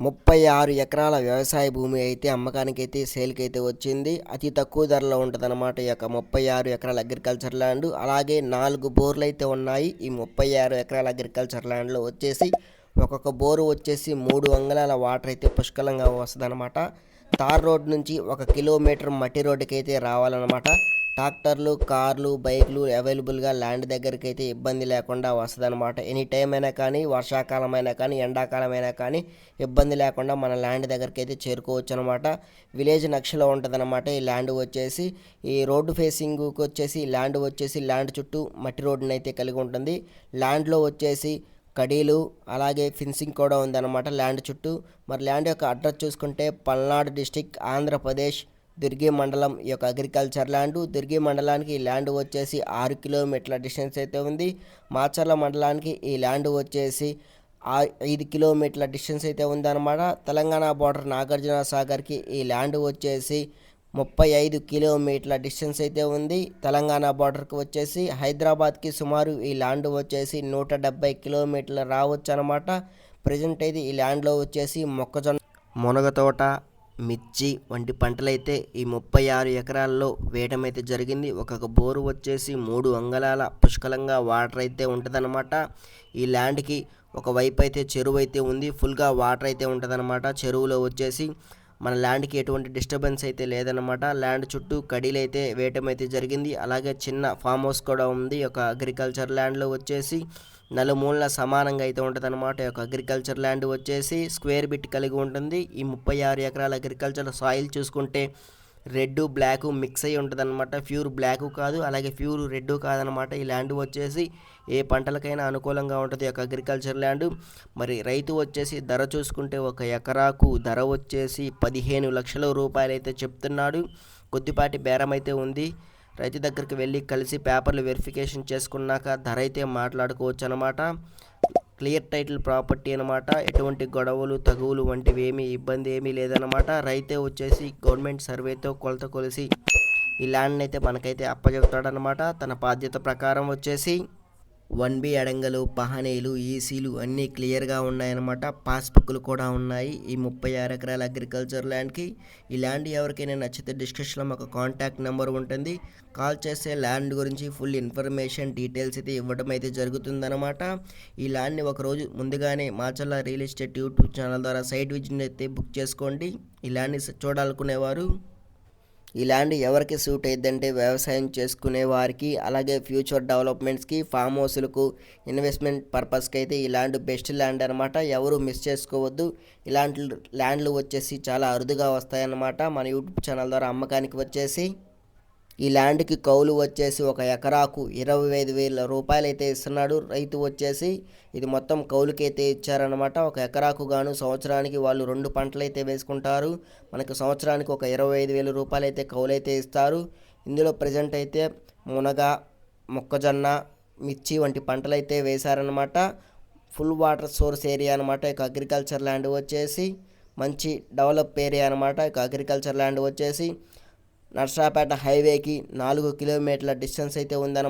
36 ఎకరాల వ్యవసాయ భూమి అయితే అమ్మకానికైతే సేల్కైతే వచ్చింది. అతి తక్కువ ధరలో ఉంటుందన్నమాట ఈ యొక్క 36 ఎకరాల అగ్రికల్చర్ ల్యాండ్. అలాగే 4 బోర్లు అయితే ఉన్నాయి. ఈ 36 ఎకరాల అగ్రికల్చర్ ల్యాండ్లో వచ్చేసి ఒక్కొక్క బోరు వచ్చేసి 3 అంగుళాల వాటర్ అయితే పుష్కలంగా వస్తుందన్నమాట. తార్ రోడ్ నుంచి 1 కిలోమీటర్ మట్టి రోడ్డుకి అయితే రావాలన్నమాట. ట్రాక్టర్లు, కార్లు, బైకులు అవైలబుల్గా ల్యాండ్ దగ్గరికి అయితే ఇబ్బంది లేకుండా వస్తుందన్నమాట. ఎనీ టైం అయినా కానీ, వర్షాకాలం అయినా కానీ, ఎండాకాలం అయినా కానీ ఇబ్బంది లేకుండా మన ల్యాండ్ దగ్గరికి అయితే చేరుకోవచ్చు అనమాట. విలేజ్ నక్షలో ఉంటుందన్నమాట ఈ ల్యాండ్ వచ్చేసి. ఈ రోడ్డు ఫేసింగ్కి వచ్చేసి ల్యాండ్ చుట్టూ మట్టి రోడ్డుని అయితే కలిగి ఉంటుంది. ల్యాండ్లో వచ్చేసి కడీలు అలాగే ఫెన్సింగ్ కూడా ఉందన్నమాట ల్యాండ్ చుట్టూ. మరి ల్యాండ్ యొక్క అడ్రస్ చూసుకుంటే పల్నాడు డిస్టిక్, ఆంధ్రప్రదేశ్, దుర్గి మండలం ఈ యొక్క అగ్రికల్చర్ ల్యాండ్. దుర్గి మండలానికి ఈ ల్యాండ్ వచ్చేసి 6 కిలోమీటర్ల డిస్టెన్స్ అయితే ఉంది. మాచర్ల మండలానికి ఈ ల్యాండ్ వచ్చేసి 5 కిలోమీటర్ల డిస్టెన్స్ అయితే ఉందన్నమాట. తెలంగాణ బార్డర్ నాగార్జున సాగర్కి ఈ ల్యాండ్ వచ్చేసి 35 కిలోమీటర్ల డిస్టెన్స్ అయితే ఉంది. తెలంగాణ బార్డర్కి వచ్చేసి హైదరాబాద్కి సుమారు ఈ ల్యాండ్ వచ్చేసి 170 కిలోమీటర్లు రావచ్చు అనమాట. ప్రజెంట్ అయితే ఈ ల్యాండ్లో వచ్చేసి మొక్కజొన్న, మునగ తోట, మిర్చి వంటి పంటలైతే ఈ 36 ఎకరాల్లో వేయడం అయితే జరిగింది. ఒక్కొక్క బోరు వచ్చేసి 3 అంగుళాల పుష్కలంగా వాటర్ అయితే ఉంటుందన్నమాట. ఈ ల్యాండ్కి ఒకవైపు అయితే చెరువు అయితే ఉంది. ఫుల్గా వాటర్ అయితే ఉంటుందన్నమాట. చెరువులో వచ్చేసి మన ల్యాండ్కి ఎటువంటి డిస్టర్బెన్స్ అయితే లేదన్నమాట. ల్యాండ్ చుట్టూ కడీలు అయితే వేయటం అయితే జరిగింది. అలాగే చిన్న ఫామ్ హౌస్ కూడా ఉంది. ఒక అగ్రికల్చర్ ల్యాండ్లో వచ్చేసి నలుమూలల సమానంగా అయితే ఉంటుంది అనమాట. ఈ యొక్క అగ్రికల్చర్ ల్యాండ్ వచ్చేసి స్క్వేర్ బిట్ కలిగి ఉంటుంది. ఈ 36 ఎకరాల అగ్రికల్చర్ సాయిల్ చూసుకుంటే రెడ్, బ్లాక్ మిక్స్ అయ్యి ఉంటుంది అనమాట. ప్యూర్ బ్లాక్ కాదు, అలాగే ప్యూర్ రెడ్ కాదనమాట. ఈ ల్యాండ్ వచ్చేసి ఏ పంటలకైనా అనుకూలంగా ఉంటుంది ఈ యొక్క అగ్రికల్చర్ ల్యాండ్. మరి రైతు వచ్చేసి ధర చూసుకుంటే 1 ఎకరాకు ధర వచ్చేసి 15 లక్షల రూపాయలు అయితే చెప్తున్నాడు. కొద్దిపాటి బేరం అయితే ఉంది. రైతు దగ్గరికి వెళ్ళి కలిసి పేపర్లు వెరిఫికేషన్ చేసుకున్నాక ధర అయితే మాట్లాడుకోవచ్చు అనమాట. క్లియర్ టైటిల్ ప్రాపర్టీ అనమాట. ఎటువంటి గొడవలు, తగువులు వంటివి ఏమీ ఇబ్బంది ఏమీ లేదనమాట. రైతే వచ్చేసి గవర్నమెంట్ సర్వేతో కొలత కొలిసి ఈ ల్యాండ్ని అయితే మనకైతే అప్పచెప్తాడనమాట. తన బాధ్యత ప్రకారం వచ్చేసి 1B అడంగలు, పహనీలు, ఈసీలు అన్నీ క్లియర్గా ఉన్నాయన్నమాట. పాస్బుక్లు కూడా ఉన్నాయి ఈ 36 ఎకరాల అగ్రికల్చర్ ల్యాండ్కి. ఈ ల్యాండ్ ఎవరికైనా నచ్చితే డిస్క్రిప్షన్లో మాకు కాంటాక్ట్ నెంబర్ ఉంటుంది. కాల్ చేస్తే ల్యాండ్ గురించి ఫుల్ ఇన్ఫర్మేషన్, డీటెయిల్స్ అయితే ఇవ్వడం అయితే జరుగుతుందన్నమాట. ఈ ల్యాండ్ని ఒకరోజు ముందుగానే Macherla real estate YouTube channel ద్వారా సైట్ విజిట్ అయితే బుక్ చేసుకోండి. ఈ ల్యాండ్ని చూడాలనుకునేవారు. ఈ ల్యాండ్ ఎవరికి సూట్ అయ్యిద్దంటే వ్యవసాయం చేసుకునే వారికి, అలాగే ఫ్యూచర్ డెవలప్మెంట్స్కి, ఫామ్ హౌస్లకు, ఇన్వెస్ట్మెంట్ పర్పస్కి అయితే ఈ ల్యాండ్ బెస్ట్ ల్యాండ్ అనమాట. ఎవరు మిస్ చేసుకోవద్దు. ఇలాంటి ల్యాండ్లు వచ్చేసి చాలా అరుదుగా వస్తాయన్నమాట. మన యూట్యూబ్ ఛానల్ ద్వారా అమ్మకానికి వచ్చేసి ఈ ల్యాండ్కి కౌలు వచ్చేసి 1 ఎకరాకు 25,000 రూపాయలు అయితే ఇస్తున్నాడు రైతు వచ్చేసి. ఇది మొత్తం కౌలుకైతే ఇచ్చారనమాట. 1 ఎకరాకు గాను సంవత్సరానికి వాళ్ళు 2 పంటలు అయితే వేసుకుంటారు. మనకు సంవత్సరానికి ఒక 25,000 రూపాయలు అయితే కౌలు అయితే ఇస్తారు. ఇందులో ప్రజెంట్ అయితే మునగ, మొక్కజొన్న, మిర్చి వంటి పంటలు అయితే వేశారనమాట. ఫుల్ వాటర్ సోర్స్ ఏరియా అనమాట. ఇక అగ్రికల్చర్ ల్యాండ్ వచ్చేసి మంచి డెవలప్ ఏరియా అనమాట. ఇక అగ్రికల్చర్ ల్యాండ్ వచ్చేసి నర్సరాపేట హైవేకి 4 కిలోమీటర్ల డిస్టెన్స్ అయితే ఉందన్నమాట.